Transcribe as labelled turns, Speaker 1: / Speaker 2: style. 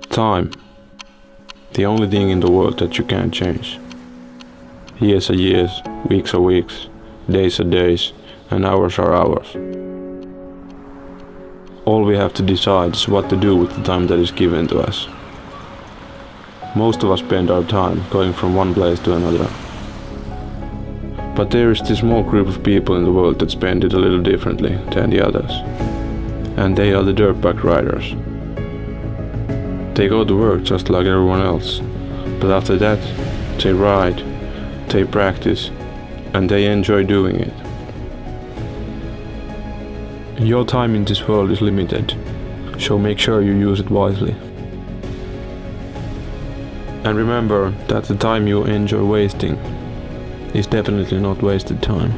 Speaker 1: Time. The only thing in the world that you can't change. Years are years, weeks are weeks, days are days, and hours are hours. All we have to decide is what to do with the time that is given to us. Most of us spend our time going from one place to another. But there is this small group of people in the world that spend it a little differently than the others. And they are the dirtbag riders. They go to work just like everyone else, but after that, they ride, they practice, and they enjoy doing it. Your time in this world is limited, so make sure you use it wisely. And remember that the time you enjoy wasting is definitely not wasted time.